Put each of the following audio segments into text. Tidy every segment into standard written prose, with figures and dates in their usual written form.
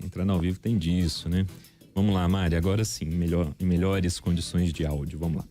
Entrando ao vivo tem disso, né? Vamos lá, Mari, agora sim, melhores condições de áudio, vamos lá.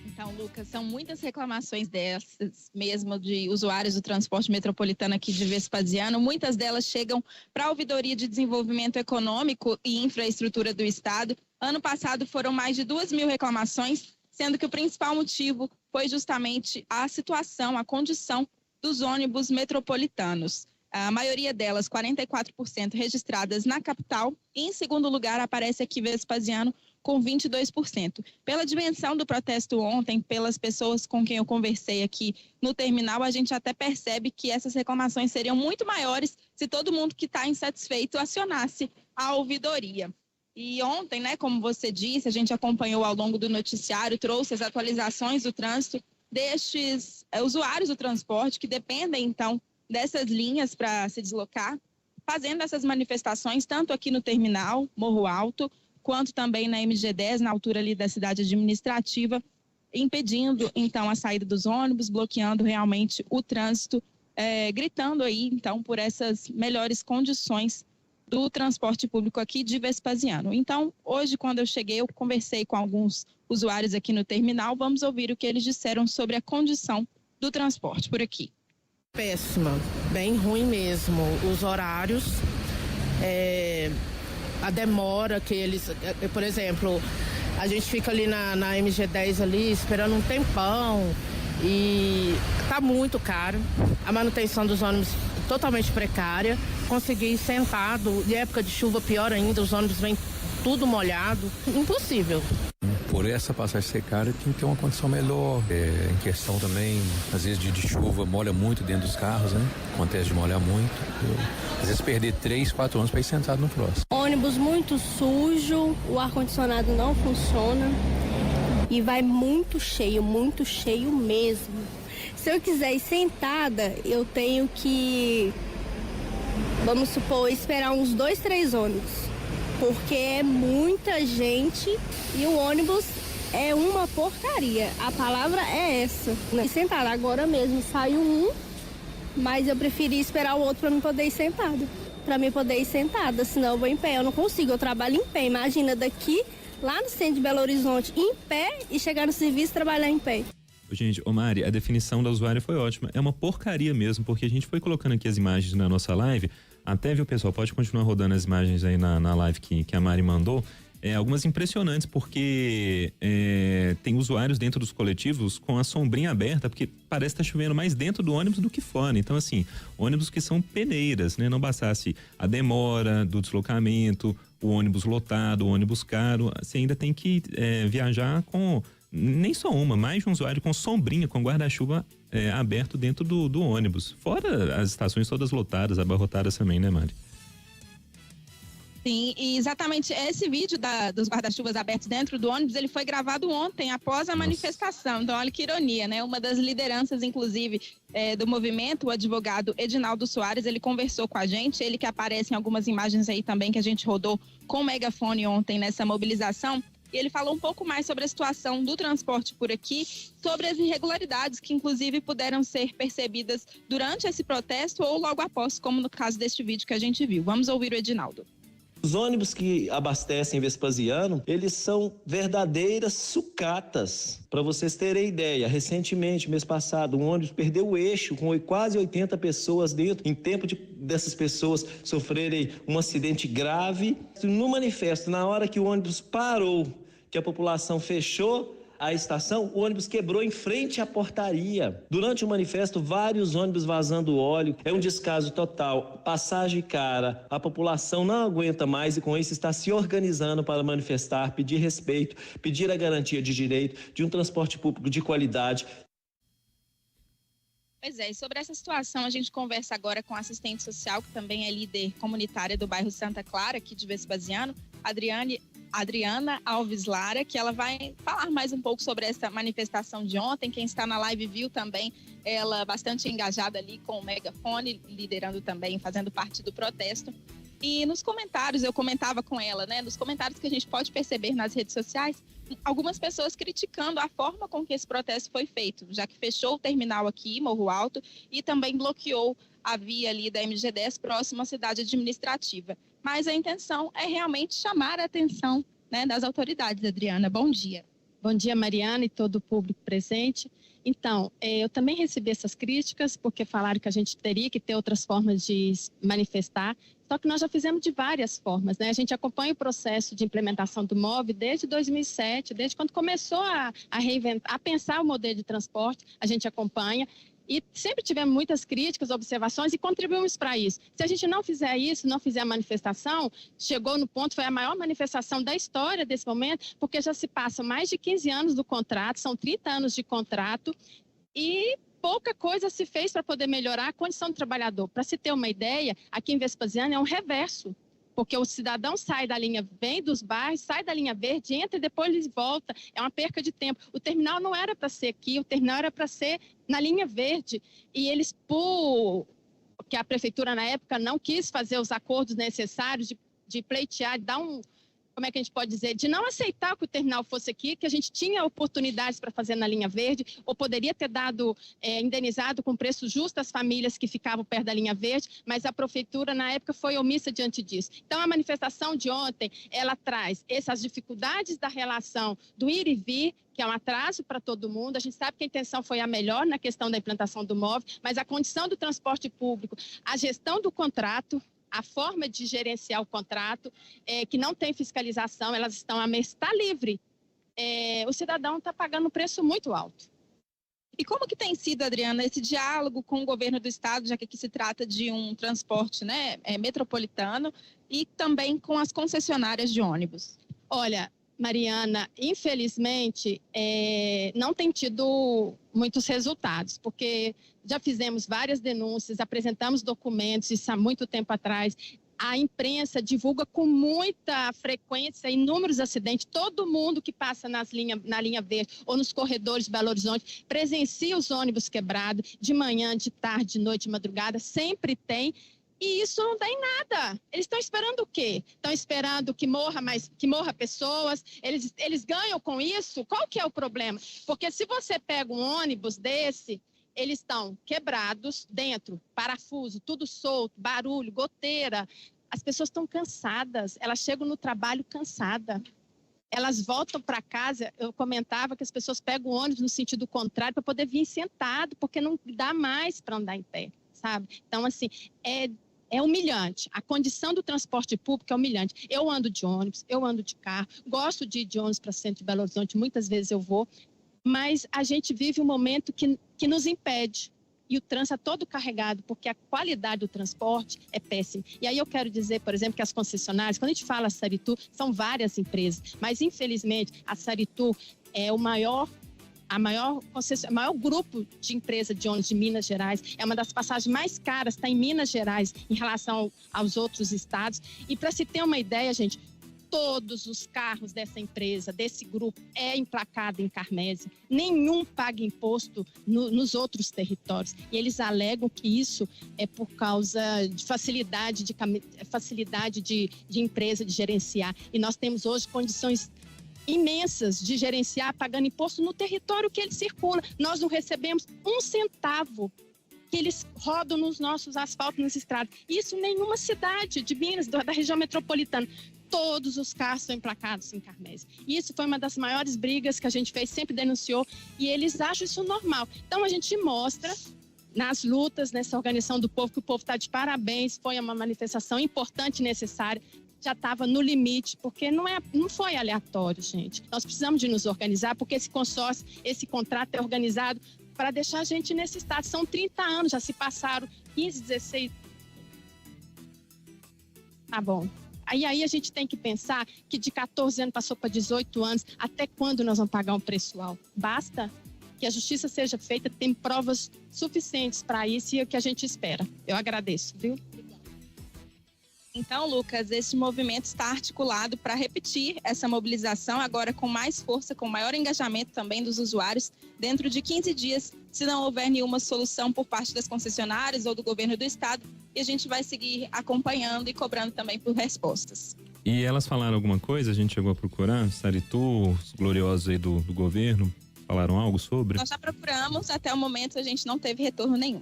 Então, Lucas, são muitas reclamações dessas mesmo de usuários do transporte metropolitano aqui de Vespasiano. Muitas delas chegam para a Ouvidoria de Desenvolvimento Econômico e Infraestrutura do Estado. Ano passado foram mais de 2.000 reclamações, sendo que o principal motivo foi justamente a situação, a condição dos ônibus metropolitanos. A maioria delas, 44%, registradas na capital. E, em segundo lugar, aparece aqui Vespasiano, com 22%. Pela dimensão do protesto ontem, pelas pessoas com quem eu conversei aqui no terminal, a gente até percebe que essas reclamações seriam muito maiores se todo mundo que está insatisfeito acionasse a ouvidoria. E ontem, né, como você disse, a gente acompanhou ao longo do noticiário, trouxe as atualizações do trânsito destes usuários do transporte que dependem, então, dessas linhas para se deslocar, fazendo essas manifestações, tanto aqui no terminal, Morro Alto, quanto também na MG10, na altura ali da cidade administrativa, impedindo, então, a saída dos ônibus, bloqueando realmente o trânsito, gritando aí, então, por essas melhores condições do transporte público aqui de Vespasiano. Então, hoje, quando eu cheguei, eu conversei com alguns usuários aqui no terminal, vamos ouvir o que eles disseram sobre a condição do transporte por aqui. Péssima, bem ruim mesmo, os horários, a demora que eles, por exemplo, a gente fica ali na MG10 ali esperando um tempão e tá muito caro, a manutenção dos ônibus totalmente precária, conseguir ir sentado, de época de chuva pior ainda, os ônibus vêm tudo molhado, impossível. Por essa passagem ser cara, tem que ter uma condição melhor. Em questão também, às vezes de chuva, molha muito dentro dos carros, né? Acontece de molhar muito. Às vezes perder 3, 4 anos para ir sentado no próximo. Ônibus muito sujo, o ar-condicionado não funciona e vai muito cheio mesmo. Se eu quiser ir sentada, eu tenho que, vamos supor, esperar uns 2, 3 ônibus. Porque é muita gente e o ônibus é uma porcaria. A palavra é essa. Sentada agora mesmo, saiu um, mas eu preferi esperar o outro para mim poder ir sentada. Para mim poder ir sentada, senão eu vou em pé. Eu não consigo, eu trabalho em pé. Imagina daqui, lá no centro de Belo Horizonte, em pé e chegar no serviço e trabalhar em pé. Gente, Mari, a definição da usuária foi ótima. É uma porcaria mesmo, porque a gente foi colocando aqui as imagens na nossa live. Até, viu, pessoal, pode continuar rodando as imagens aí na live que a Mari mandou. Algumas impressionantes, porque tem usuários dentro dos coletivos com a sombrinha aberta, porque parece estar chovendo mais dentro do ônibus do que fora. Então, assim, ônibus que são peneiras, né? Não bastasse a demora do deslocamento, o ônibus lotado, o ônibus caro, você ainda tem que viajar com... Nem só uma, mais de um usuário com sombrinha, com guarda-chuva aberto dentro do ônibus. Fora as estações todas lotadas, abarrotadas também, né, Mari? Sim, e exatamente esse vídeo dos guarda-chuvas abertos dentro do ônibus, ele foi gravado ontem, após a manifestação. Então, olha que ironia, né? Uma das lideranças, inclusive, do movimento, o advogado Edinaldo Soares, ele conversou com a gente, ele que aparece em algumas imagens aí também que a gente rodou com o megafone ontem nessa mobilização. E ele falou um pouco mais sobre a situação do transporte por aqui, sobre as irregularidades que inclusive puderam ser percebidas durante esse protesto ou logo após, como no caso deste vídeo que a gente viu. Vamos ouvir o Edinaldo. Os ônibus que abastecem Vespasiano, eles são verdadeiras sucatas. Para vocês terem ideia, recentemente, mês passado, um ônibus perdeu o eixo com quase 80 pessoas dentro, em tempo dessas pessoas sofrerem um acidente grave. No manifesto, na hora que o ônibus parou, que a população fechou a estação, o ônibus quebrou em frente à portaria. Durante o manifesto, vários ônibus vazando óleo. É um descaso total. Passagem cara, a população não aguenta mais e com isso está se organizando para manifestar, pedir respeito, pedir a garantia de direito de um transporte público de qualidade. Pois é, e sobre essa situação a gente conversa agora com a assistente social, que também é líder comunitária do bairro Santa Clara, aqui de Vespasiano, Adriana Alves Lara, que ela vai falar mais um pouco sobre essa manifestação de ontem. Quem está na live viu também ela bastante engajada ali com o megafone, liderando também, fazendo parte do protesto. E nos comentários, eu comentava com ela, né? Nos comentários que a gente pode perceber nas redes sociais, algumas pessoas criticando a forma com que esse protesto foi feito, já que fechou o terminal aqui, Morro Alto, e também bloqueou a via ali da MG10 próxima à cidade administrativa. Mas a intenção é realmente chamar a atenção, né, das autoridades. Adriana, bom dia. Bom dia, Mariana, e todo o público presente. Então, eu também recebi essas críticas, porque falaram que a gente teria que ter outras formas de manifestar, só que nós já fizemos de várias formas, né? A gente acompanha o processo de implementação do MOV desde 2007, desde quando começou a reinventar, a pensar o modelo de transporte, a gente acompanha. E sempre tivemos muitas críticas, observações e contribuímos para isso. Se a gente não fizer isso, não fizer a manifestação, chegou no ponto, foi a maior manifestação da história desse momento, porque já se passam mais de 15 anos do contrato, são 30 anos de contrato e pouca coisa se fez para poder melhorar a condição do trabalhador. Para se ter uma ideia, aqui em Vespasiano é um reverso. Porque o cidadão sai da linha, vem dos bairros, sai da linha verde, entra e depois ele volta. É uma perca de tempo. O terminal não era para ser aqui, o terminal era para ser na linha verde. E eles, porque a prefeitura na época não quis fazer os acordos necessários de pleitear, de dar como é que a gente pode dizer, de não aceitar que o terminal fosse aqui, que a gente tinha oportunidades para fazer na linha verde, ou poderia ter dado, indenizado com preço justo as famílias que ficavam perto da linha verde, mas a prefeitura, na época, foi omissa diante disso. Então, a manifestação de ontem, ela traz essas dificuldades da relação do ir e vir, que é um atraso para todo mundo. A gente sabe que a intenção foi a melhor na questão da implantação do MOV, mas a condição do transporte público, a gestão do contrato, a forma de gerenciar o contrato, que não tem fiscalização, elas estão a mercê, está livre. O cidadão está pagando um preço muito alto. E como que tem sido, Adriana, esse diálogo com o governo do estado, já que aqui se trata de um transporte, né, metropolitano, e também com as concessionárias de ônibus? Olha, Mariana, infelizmente, não tem tido muitos resultados, porque já fizemos várias denúncias, apresentamos documentos, isso há muito tempo atrás. A imprensa divulga com muita frequência inúmeros acidentes. Todo mundo que passa na linha verde ou nos corredores de Belo Horizonte presencia os ônibus quebrados, de manhã, de tarde, de noite, de madrugada, sempre tem. E isso não dá em nada. Eles estão esperando o quê? Estão esperando que morra pessoas? Eles ganham com isso? Qual que é o problema? Porque se você pega um ônibus desse, eles estão quebrados dentro, parafuso, tudo solto, barulho, goteira. As pessoas estão cansadas, elas chegam no trabalho cansadas. Elas voltam para casa, eu comentava que as pessoas pegam o ônibus no sentido contrário para poder vir sentado, porque não dá mais para andar em pé, sabe? Então, assim, é humilhante. A condição do transporte público é humilhante. Eu ando de ônibus, eu ando de carro, gosto de ir de ônibus para o centro de Belo Horizonte, muitas vezes eu vou, mas a gente vive um momento que nos impede. E o trânsito é todo carregado, porque a qualidade do transporte é péssima. E aí eu quero dizer, por exemplo, que as concessionárias, quando a gente fala Saritu, são várias empresas, mas infelizmente a Saritu é o maior grupo de empresas de ônibus de Minas Gerais, é uma das passagens mais caras, está em Minas Gerais em relação aos outros estados. E para se ter uma ideia, gente, todos os carros dessa empresa, desse grupo, é emplacado em Carmésia. Nenhum paga imposto nos outros territórios. E eles alegam que isso é por causa de facilidade de empresa de gerenciar. E nós temos hoje condições imensas de gerenciar, pagando imposto no território que ele circula. Nós não recebemos um centavo que eles rodam nos nossos asfaltos, nas estradas. Isso em nenhuma cidade de Minas, da região metropolitana. Todos os carros são emplacados em Carmésia. E isso foi uma das maiores brigas que a gente fez, sempre denunciou, e eles acham isso normal. Então a gente mostra nas lutas, nessa organização do povo, que o povo está de parabéns, foi uma manifestação importante e necessária, já estava no limite, porque não foi aleatório, gente. Nós precisamos de nos organizar, porque esse consórcio, esse contrato é organizado para deixar a gente nesse estado. São 30 anos, já se passaram 15, 16... Tá bom. Aí a gente tem que pensar que de 14 anos passou para 18 anos, até quando nós vamos pagar um preço alto? Basta que a justiça seja feita, tem provas suficientes para isso e é o que a gente espera. Eu agradeço, viu? Então, Lucas, esse movimento está articulado para repetir essa mobilização agora com mais força, com maior engajamento também dos usuários, dentro de 15 dias, se não houver nenhuma solução por parte das concessionárias ou do governo do estado, e a gente vai seguir acompanhando e cobrando também por respostas. E elas falaram alguma coisa? A gente chegou a procurar? Saritur, os gloriosos aí do governo, falaram algo sobre? Nós já procuramos, até o momento a gente não teve retorno nenhum.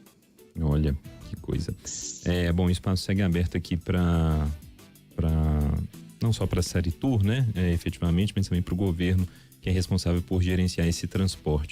Olha, que coisa. Bom, o espaço segue aberto aqui para não só para a Saritur, né, efetivamente, mas também para o governo, que é responsável por gerenciar esse transporte.